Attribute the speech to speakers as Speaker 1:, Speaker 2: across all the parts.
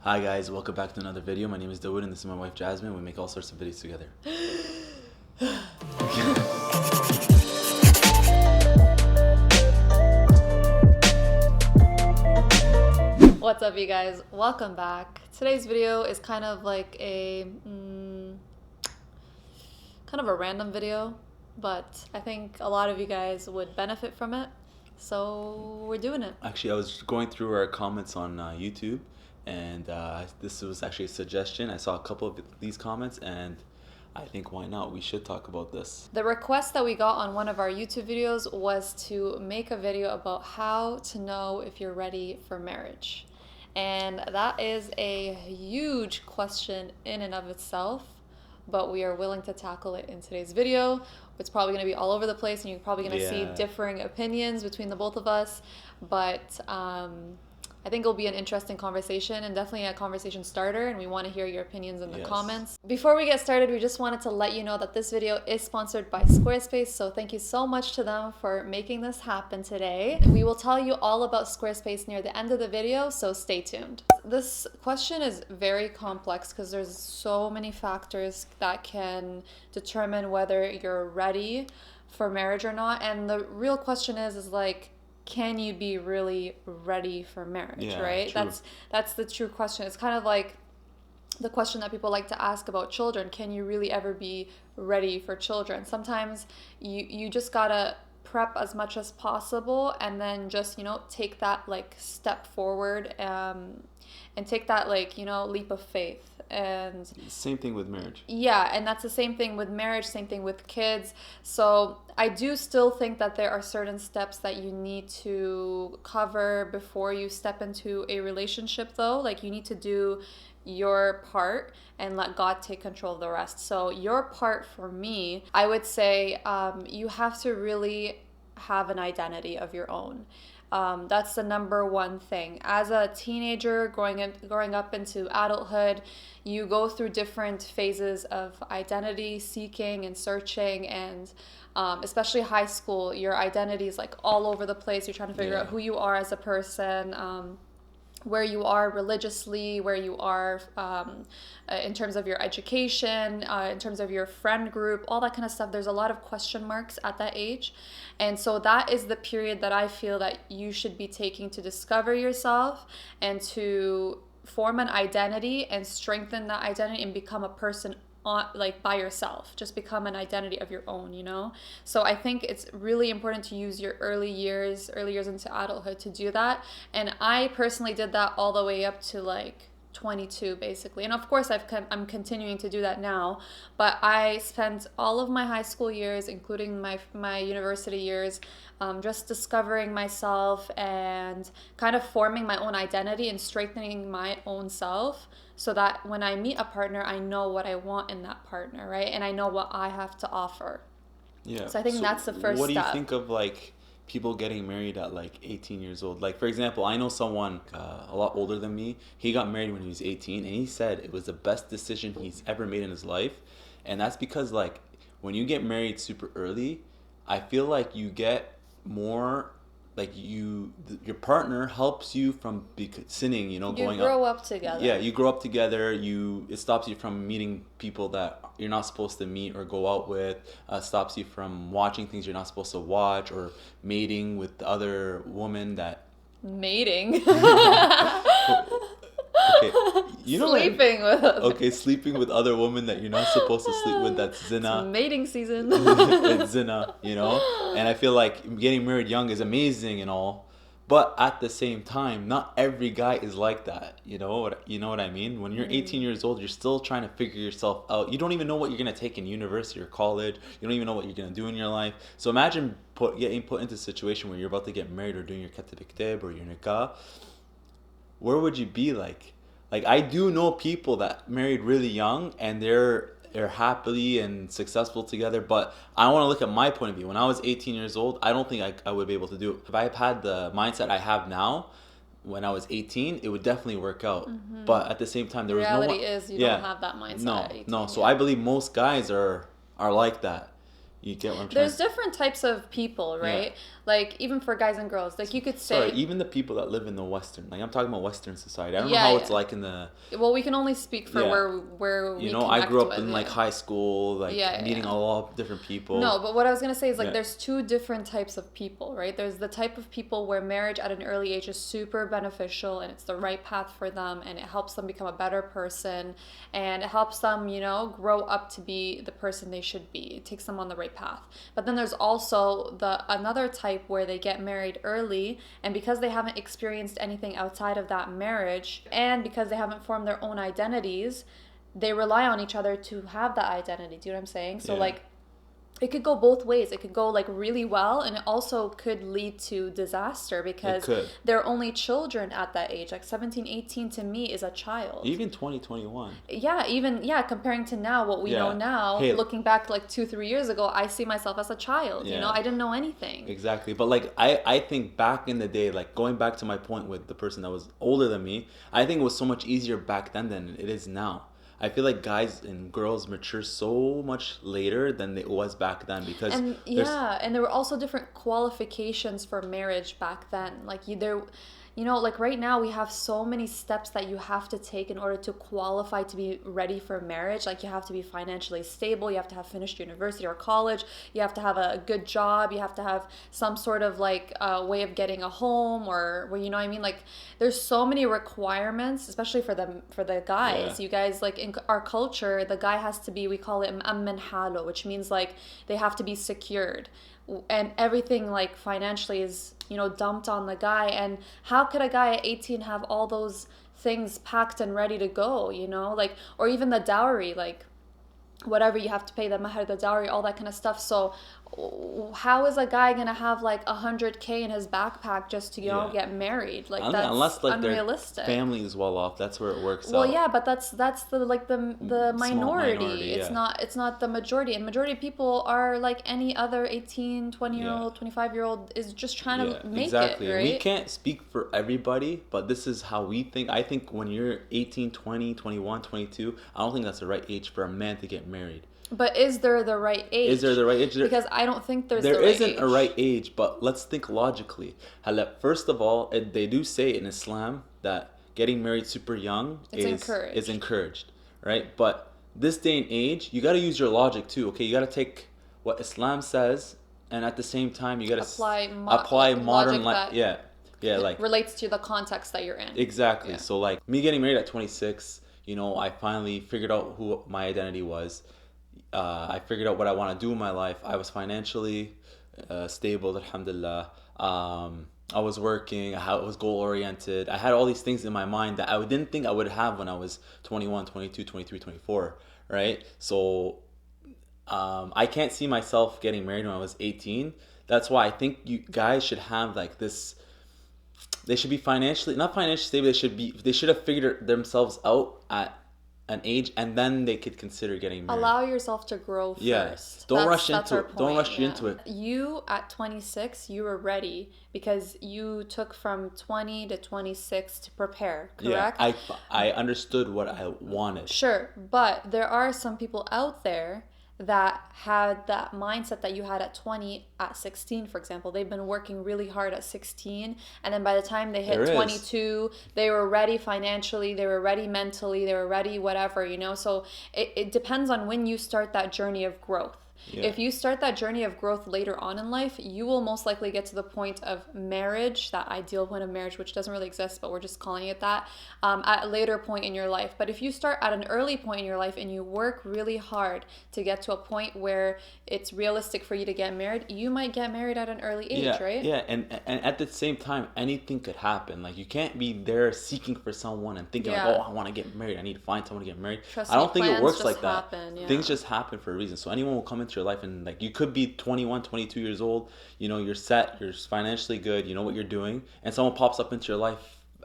Speaker 1: Hi guys, welcome back to another video. My name is Dawoud and this is my wife Jasmine. We make all sorts of videos together.
Speaker 2: What's up, you guys? Welcome back. Today's video is kind of like a random video, but I think a lot of you guys would benefit from it, so we're doing it.
Speaker 1: Actually, I was going through our comments on YouTube, and this was actually a suggestion. I saw a couple of these comments, and I think why not? We should talk about this.
Speaker 2: The request that we got on one of our YouTube videos was to make a video about how to know if you're ready for marriage. And that is a huge question in and of itself, but we are willing to tackle it in today's video. It's probably going to be all over the place, and you're probably going to see differing opinions between the both of us, but I think it'll be an interesting conversation and definitely a conversation starter, and we want to hear your opinions in the comments. Before we get started, we just wanted to let you know that this video is sponsored by Squarespace, so thank you so much to them for making this happen today. We will tell you all about Squarespace near the end of the video, so stay tuned. This question is very complex because there's so many factors that can determine whether you're ready for marriage or not, and the real question is like, can you be really ready for marriage, right?
Speaker 1: True.
Speaker 2: That's the true question. It's kind of like the question that people like to ask about children. Can you really ever be ready for children? Sometimes you just gotta prep as much as possible and then just, take that like step forward and take that like, leap of faith. And
Speaker 1: same thing with marriage.
Speaker 2: Yeah, and that's the same thing with marriage, same thing with kids. So I do still think that there are certain steps that you need to cover before you step into a relationship, though. Like, you need to do your part and let God take control of the rest. So your part, for me, I would say you have to really have an identity of your own. That's the number one thing. As a teenager, growing up into adulthood, you go through different phases of identity seeking and searching, and especially high school, your identity is like all over the place. You're trying to figure out who you are as a person, where you are religiously, where you are in terms of your education, in terms of your friend group, all that kind of stuff. There's a lot of question marks at that age. And so that is the period that I feel that you should be taking to discover yourself and to form an identity and strengthen that identity and become a person by yourself. Just become an identity of your own, So I think it's really important to use your early years into adulthood to do that. And I personally did that all the way up to like 22 basically, and of course I'm continuing to do that now, but I spent all of my high school years, including my university years, just discovering myself and kind of forming my own identity and strengthening my own self, so that when I meet a partner, I know what I want in that partner, right? And I know what I have to offer. So I think that's the first step.
Speaker 1: What do you think of like people getting married at like 18 years old? Like, for example, I know someone a lot older than me. He got married when he was 18, and he said it was the best decision he's ever made in his life. And that's because like when you get married super early, I feel like you get more like your partner helps you from sinning, going up.
Speaker 2: You grow up together.
Speaker 1: Yeah, you grow up together. It stops you from meeting people that you're not supposed to meet or go out with. Stops you from watching things you're not supposed to watch, or mating with the other woman that...
Speaker 2: Mating?
Speaker 1: Okay,
Speaker 2: sleeping with.
Speaker 1: Okay, sleeping with other women that you're not supposed to sleep with. That's zina.
Speaker 2: It's mating season.
Speaker 1: It's zina, And I feel like getting married young is amazing and all, but at the same time, not every guy is like that. You know what I mean? When you're 18 years old, you're still trying to figure yourself out. You don't even know what you're gonna take in university or college. You don't even know what you're gonna do in your life. So imagine getting put into a situation where you're about to get married or doing your katib iktib or your nikah. Where would you be like? Like, I do know people that married really young and they're happily and successful together, but I want to look at my point of view. When I was 18 years old, I don't think I would be able to do it. If I had the mindset I have now, when I was 18, it would definitely work out. Mm-hmm. But at the same time, there was no...
Speaker 2: Reality is you don't have that mindset at 18.
Speaker 1: No. So I believe most guys are like that. You get what I'm trying
Speaker 2: There's different types of people, right? Like even for guys and girls, like you could
Speaker 1: Sorry,
Speaker 2: say,
Speaker 1: even the people that live in the Western, like I'm talking about Western society. I don't know
Speaker 2: yeah,
Speaker 1: how it's
Speaker 2: yeah.
Speaker 1: like in the,
Speaker 2: Well, we can only speak for
Speaker 1: yeah.
Speaker 2: where
Speaker 1: You
Speaker 2: we
Speaker 1: know, I grew
Speaker 2: connect
Speaker 1: up
Speaker 2: with,
Speaker 1: in like
Speaker 2: yeah.
Speaker 1: high school, like
Speaker 2: Yeah, yeah,
Speaker 1: meeting
Speaker 2: yeah.
Speaker 1: a lot of different people.
Speaker 2: No, but what I was gonna say is like
Speaker 1: Yeah,
Speaker 2: there's two different types of people, right? There's the type of people where marriage at an early age is super beneficial and it's the right path for them and it helps them become a better person and it helps them, grow up to be the person they should be. It takes them on the right path. But then there's also the another type where they get married early and because they haven't experienced anything outside of that marriage and because they haven't formed their own identities, they rely on each other to have that identity. Do you know what I'm saying? So
Speaker 1: yeah,
Speaker 2: like it could go both ways. It could go like really well and it also could lead to disaster
Speaker 1: it
Speaker 2: because
Speaker 1: could.
Speaker 2: they're only children at that age. Like 17, 18 to me is a child.
Speaker 1: Even 2021.
Speaker 2: Yeah, even yeah, comparing to now what we know
Speaker 1: Yeah.
Speaker 2: now,
Speaker 1: Hey,
Speaker 2: looking back like 2, 3 years ago, I see myself as a child,
Speaker 1: yeah.
Speaker 2: I didn't know anything.
Speaker 1: Exactly. But like I think back in the day, like going back to my point with the person that was older than me, I think it was so much easier back then than it is now. I feel like guys and girls mature so much later than it was back then because
Speaker 2: And
Speaker 1: there's
Speaker 2: yeah, and there were also different qualifications for marriage back then. Like like right now we have so many steps that you have to take in order to qualify to be ready for marriage. Like you have to be financially stable, you have to have finished university or college, you have to have a good job, you have to have some sort of like way of getting a home or well, you know what I mean? Like there's so many requirements, especially for the
Speaker 1: yeah.
Speaker 2: guys. You guys like in our culture, the guy has to be we call it مأمن حاله, which means like they have to be secured and everything like financially is dumped on the guy. And how could a guy at 18 have all those things packed and ready to go, like or even the dowry, like whatever you have to pay, the mahar, the dowry, all that kind of stuff. So how is a guy gonna have like 100K in his backpack just to
Speaker 1: Yeah.
Speaker 2: get married? Like
Speaker 1: Unless
Speaker 2: that's
Speaker 1: like their
Speaker 2: unrealistic.
Speaker 1: family is well off, that's where it works
Speaker 2: Well,
Speaker 1: out.
Speaker 2: yeah, but that's the
Speaker 1: Small
Speaker 2: minority.
Speaker 1: minority,
Speaker 2: It's
Speaker 1: yeah.
Speaker 2: not the majority. And majority of people are like any other 18, 20-year
Speaker 1: Yeah.
Speaker 2: old, 25-year-old is just trying
Speaker 1: Yeah,
Speaker 2: to make
Speaker 1: exactly.
Speaker 2: it,
Speaker 1: And we
Speaker 2: right?
Speaker 1: can't speak for everybody, but this is how we think. I think when you're 18, 20, 21, 22, I don't think that's the right age for a man to get married.
Speaker 2: But is there the right age?
Speaker 1: Is there the right age?
Speaker 2: Because I don't think there's
Speaker 1: There
Speaker 2: the right
Speaker 1: isn't
Speaker 2: age.
Speaker 1: a right age, but let's think logically. First of all, they do say in Islam that getting married super young
Speaker 2: It's
Speaker 1: is
Speaker 2: encouraged.
Speaker 1: encouraged, right? But this day and age, you got to use your logic too. Okay, you got to take what Islam says, and at the same time, you got to apply modern
Speaker 2: logic
Speaker 1: life.
Speaker 2: that
Speaker 1: Yeah, yeah, like
Speaker 2: relates to the context that you're in.
Speaker 1: exactly.
Speaker 2: Yeah.
Speaker 1: So like me getting married at 26, I finally figured out who my identity was. I figured out what I want to do in my life. I was financially stable, alhamdulillah. I was working, I was goal oriented. I had all these things in my mind that I didn't think I would have when I was 21, 22, 23, 24, right? So I can't see myself getting married when I was 18. That's why I think you guys should have like this. They should be not financially stable. They should have figured themselves out at an age, and then they could consider getting married.
Speaker 2: Allow yourself to grow
Speaker 1: Yeah.
Speaker 2: first.
Speaker 1: Don't rush
Speaker 2: That's
Speaker 1: into
Speaker 2: our
Speaker 1: it. Don't
Speaker 2: point,
Speaker 1: rush you
Speaker 2: yeah.
Speaker 1: into it.
Speaker 2: You at 26, you were ready because you took from 20 to 26 to prepare, correct?
Speaker 1: Yeah, I understood what I wanted.
Speaker 2: Sure, but there are some people out there that had that mindset that you had at 20 at 16, for example. They've been working really hard at 16, and then by the time they hit
Speaker 1: There is.
Speaker 2: 22, they were ready financially, they were ready mentally, they were ready whatever, So it depends on when you start that journey of growth.
Speaker 1: Yeah.
Speaker 2: If you start that journey of growth later on in life, you will most likely get to the point of marriage, that ideal point of marriage, which doesn't really exist, but we're just calling it that, at a later point in your life. But if you start at an early point in your life and you work really hard to get to a point where it's realistic for you to get married, you might get married at an early age,
Speaker 1: Yeah,
Speaker 2: right?
Speaker 1: yeah, and at the same time, anything could happen. Like you can't be there seeking for someone and thinking
Speaker 2: Yeah.
Speaker 1: like, oh, I want to get married. I need to find someone to get married.
Speaker 2: Trust
Speaker 1: I don't
Speaker 2: me,
Speaker 1: think it
Speaker 2: plans
Speaker 1: works
Speaker 2: just
Speaker 1: like that.
Speaker 2: happen, yeah.
Speaker 1: Things just happen for a reason. So anyone will come into your life and like you could be 21, 22 years old. You're set. You're financially good. You know what you're doing, and someone pops up into your life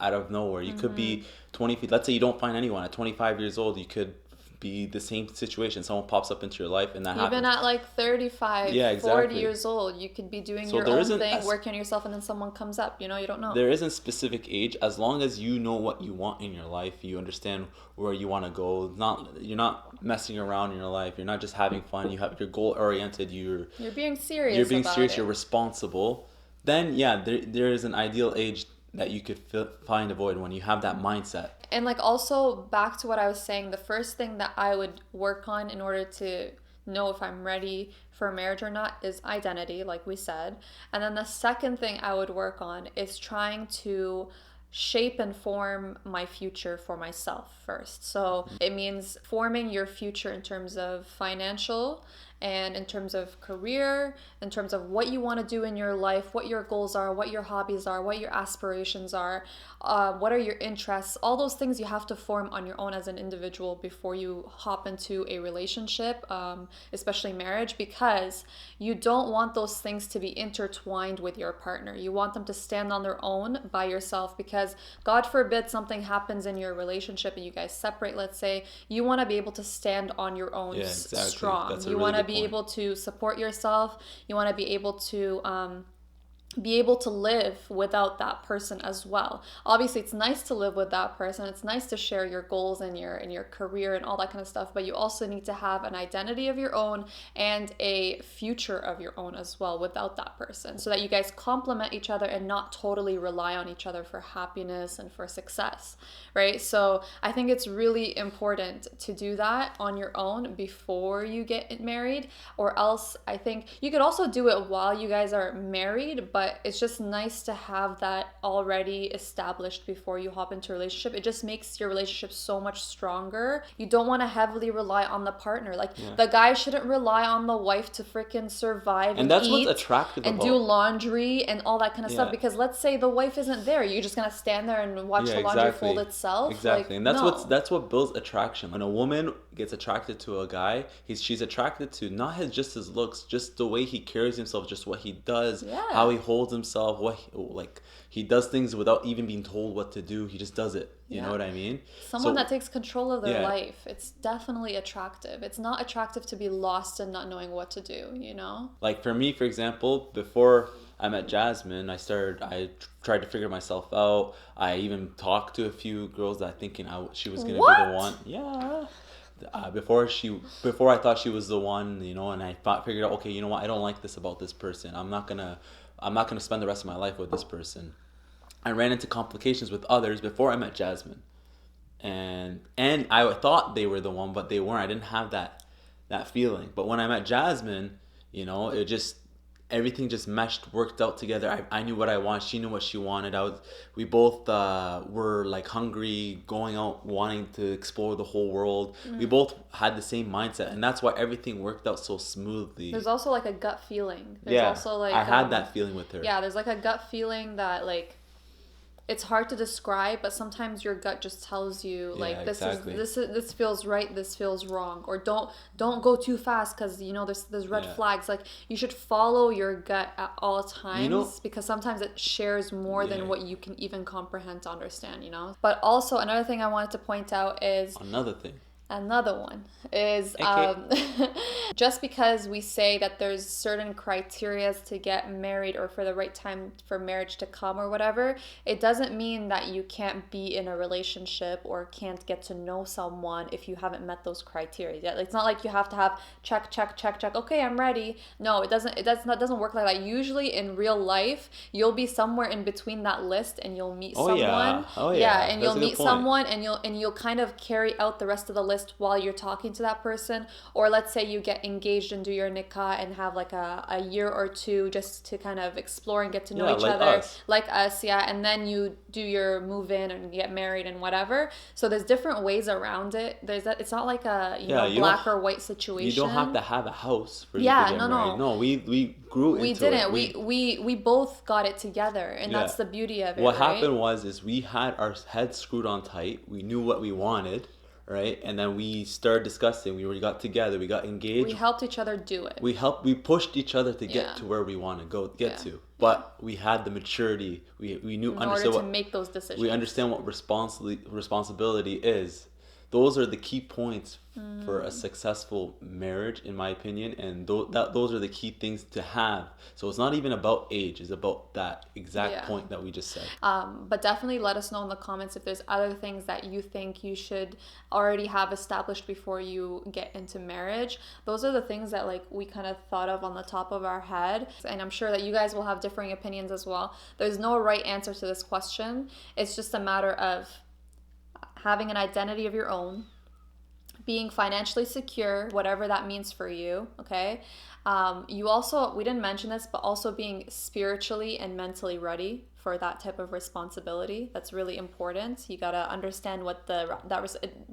Speaker 1: out of nowhere. You could be 20 feet. Let's say you don't find anyone at 25 years old. You could be the same situation. Someone pops up into your life and that
Speaker 2: Even
Speaker 1: happens.
Speaker 2: at like 35,
Speaker 1: Yeah,
Speaker 2: 40
Speaker 1: exactly.
Speaker 2: years old, you could be doing
Speaker 1: So
Speaker 2: your
Speaker 1: there
Speaker 2: own
Speaker 1: isn't
Speaker 2: thing,
Speaker 1: a-
Speaker 2: working on yourself, and then someone comes up, you don't know.
Speaker 1: There isn't specific age as long as you know what you want in your life. You understand where you want to go. You're not messing around in your life. You're not just having fun. You're goal oriented. You're
Speaker 2: You're being serious
Speaker 1: you're being
Speaker 2: about
Speaker 1: serious.
Speaker 2: it.
Speaker 1: You're responsible. then yeah, there is an ideal age that you could find a void when you have that mindset.
Speaker 2: And like also back to what I was saying, the first thing that I would work on in order to know if I'm ready for marriage or not is identity, like we said. And then the second thing I would work on is trying to shape and form my future for myself first. So it means forming your future in terms of financial and in terms of career, in terms of what you want to do in your life, what your goals are, what your hobbies are, what your aspirations are, what are your interests. All those things you have to form on your own as an individual before you hop into a relationship, especially marriage, because you don't want those things to be intertwined with your partner. You want them to stand on their own by yourself, because God forbid something happens in your relationship and you guys separate, let's say. You want to be able to stand on your own,
Speaker 1: Yeah, exactly.
Speaker 2: strong.
Speaker 1: That's a
Speaker 2: You
Speaker 1: really
Speaker 2: want to
Speaker 1: good
Speaker 2: be
Speaker 1: point.
Speaker 2: able to support yourself. You want to be able to live without that person as well. Obviously, it's nice to live with that person. It's nice to share your goals and your career and all that kind of stuff, but you also need to have an identity of your own and a future of your own as well without that person, so that you guys complement each other and not totally rely on each other for happiness and for success, right? So I think it's really important to do that on your own before you get married, or else I think you could also do it while you guys are married, but it's just nice to have that already established before you hop into a relationship. It just makes your relationship so much stronger. You don't want to heavily rely on the partner. Like, the guy shouldn't rely on the wife to freaking survive and
Speaker 1: that's
Speaker 2: eat
Speaker 1: what's attractive
Speaker 2: and
Speaker 1: about
Speaker 2: do laundry and all that kind of stuff.
Speaker 1: Yeah.
Speaker 2: Because let's say the wife isn't there, you're just gonna stand there and watch
Speaker 1: Yeah,
Speaker 2: the laundry
Speaker 1: exactly.
Speaker 2: fold itself.
Speaker 1: Exactly.
Speaker 2: Like,
Speaker 1: And
Speaker 2: no.
Speaker 1: that's what builds attraction. When a woman gets attracted to a guy, she's attracted to not his looks, just the way he carries himself, just what he does,
Speaker 2: Yeah.
Speaker 1: how he holds himself, he does things without even being told what to do. He just does it. You know what I mean?
Speaker 2: Someone
Speaker 1: So-
Speaker 2: that takes control of their
Speaker 1: Yeah.
Speaker 2: life. It's definitely attractive. It's not attractive to be lost and not knowing what to do, you know?
Speaker 1: Like for me, for example, before I met Jasmine, I tried to figure myself out. I even talked to a few girls that thinking she was gonna be
Speaker 2: What?
Speaker 1: the one. Yeah. Before I thought she was the one, and I figured out, okay, you know what, I don't like this about this person. I'm not gonna spend the rest of my life with this person. I ran into complications with others before I met Jasmine, and I thought they were the one, but they weren't. I didn't have that feeling. But when I met Jasmine, it just everything just meshed, worked out together. I knew what I wanted. She knew what she wanted. We both were like hungry, going out, wanting to explore the whole world. We both had the same mindset, and that's why everything worked out so smoothly.
Speaker 2: There's also like a gut feeling. There's also like
Speaker 1: I had that feeling with her.
Speaker 2: Yeah, there's like a gut feeling that like it's hard to describe, but sometimes your gut just tells you like
Speaker 1: exactly.
Speaker 2: this feels right, this feels wrong, or don't go too fast because there's red flags. Like, you should follow your gut at all times, because sometimes it shares more than what you can even comprehend to understand. But also another thing I wanted to point out is another one is just because we say that there's certain criteria to get married or for the right time for marriage to come or whatever, it doesn't mean that you can't be in a relationship or can't get to know someone if you haven't met those criteria yet. It's not like you have to have check, okay, I'm ready. No, it doesn't work like that. Usually in real life, you'll be somewhere in between that list and you'll meet someone. And you'll meet someone and you'll kind of carry out the rest of the list while you're talking to that person. Or let's say you get engaged and do your nikah and have like a year or two just to kind of explore and get to know each other, like us, and then you do your move in and get married and whatever. So there's different ways around it. It's not like a black or white situation.
Speaker 1: You don't have to have a house for you to get married. No, we grew into it.
Speaker 2: We both got it together, and that's the beauty of it.
Speaker 1: What happened is we had our heads screwed on tight. We knew what we wanted, right? And then we started discussing. We got together. We got engaged.
Speaker 2: We helped each other do it.
Speaker 1: We pushed each other to get to where we want to get to. But we had the maturity. We knew
Speaker 2: in order to make those decisions.
Speaker 1: We understand what responsibility is. those are the key points for a successful marriage, in my opinion, and those are the key things to have. So it's not even about age, it's about that exact point that we just said.
Speaker 2: But definitely let us know in the comments if there's other things that you think you should already have established before you get into marriage. Those are the things that like we kind of thought of on the top of our head, and I'm sure that you guys will have differing opinions as well. There's no right answer to this question. It's just a matter of having an identity of your own, being financially secure, whatever that means for you, okay? You also, we didn't mention this, but also being spiritually and mentally ready for that type of responsibility. That's really important. You gotta understand what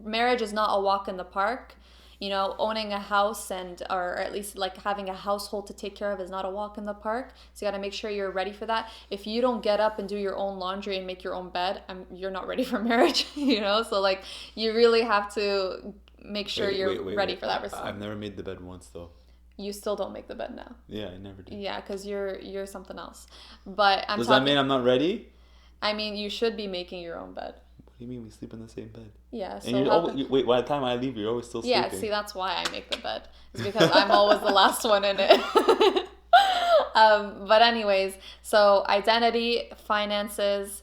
Speaker 2: marriage is not a walk in the park. You know, owning a house or at least like having a household to take care of is not a walk in the park. So you got to make sure you're ready for that. If you don't get up and do your own laundry and make your own bed, you're not ready for marriage, you know? So like you really have to make sure you're ready for that response.
Speaker 1: I've never made the bed once though.
Speaker 2: You still don't make the bed now.
Speaker 1: Yeah, I never do.
Speaker 2: Yeah, because you're something else. But
Speaker 1: Does that mean I'm not ready?
Speaker 2: I mean, you should be making your own bed.
Speaker 1: What do you mean we sleep in the same bed?
Speaker 2: Yeah. So
Speaker 1: and wait, by the time I leave, you're always still sleeping.
Speaker 2: Yeah, see, that's why I make the bed. It's because I'm always the last one in it. But anyways, so identity, finances,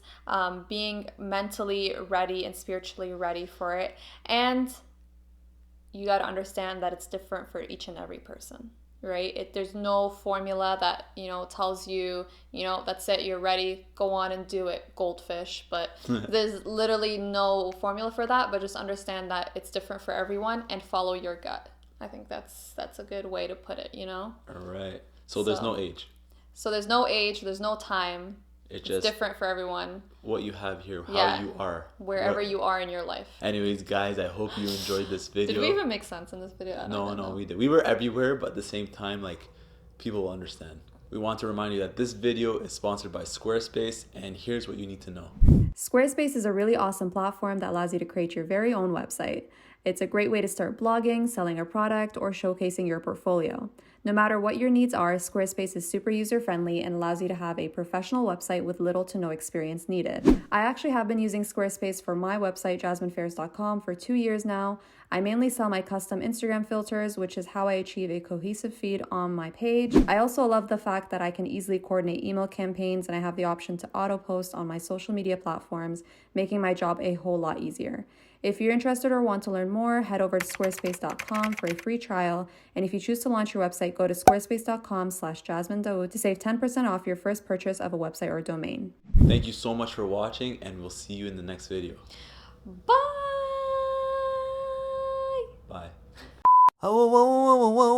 Speaker 2: being mentally ready and spiritually ready for it. And you got to understand that it's different for each and every person. Right? There's no formula that, you know, tells you, you know, that's it, you're ready, go on and do it, goldfish. But there's literally no formula for that, but just understand that it's different for everyone and follow your gut. I think that's a good way to put it, you know?
Speaker 1: All right. So there's no age.
Speaker 2: So there's no age, there's no time. It's different for everyone.
Speaker 1: What you have here, how you are.
Speaker 2: Wherever you are in your life.
Speaker 1: Anyways, guys, I hope you enjoyed this video.
Speaker 2: Did we even make sense in this video?
Speaker 1: No, we did. We were everywhere, but at the same time, like, people will understand. We want to remind you that this video is sponsored by Squarespace, and here's what you need to know.
Speaker 3: Squarespace is a really awesome platform that allows you to create your very own website. It's a great way to start blogging, selling a product, or showcasing your portfolio. No matter what your needs are, Squarespace is super user-friendly and allows you to have a professional website with little to no experience needed. I actually have been using Squarespace for my website, jasminefairs.com, for 2 years now. I mainly sell my custom Instagram filters, which is how I achieve a cohesive feed on my page. I also love the fact that I can easily coordinate email campaigns and I have the option to auto-post on my social media platforms, making my job a whole lot easier. If you're interested or want to learn more, head over to squarespace.com for a free trial. And if you choose to launch your website, go to squarespace.com/JasmineDawoud to save 10% off your first purchase of a website or domain.
Speaker 1: Thank you so much for watching, and we'll see you in the next video.
Speaker 2: Bye.
Speaker 1: Bye.
Speaker 4: Oh, oh, oh, oh, oh,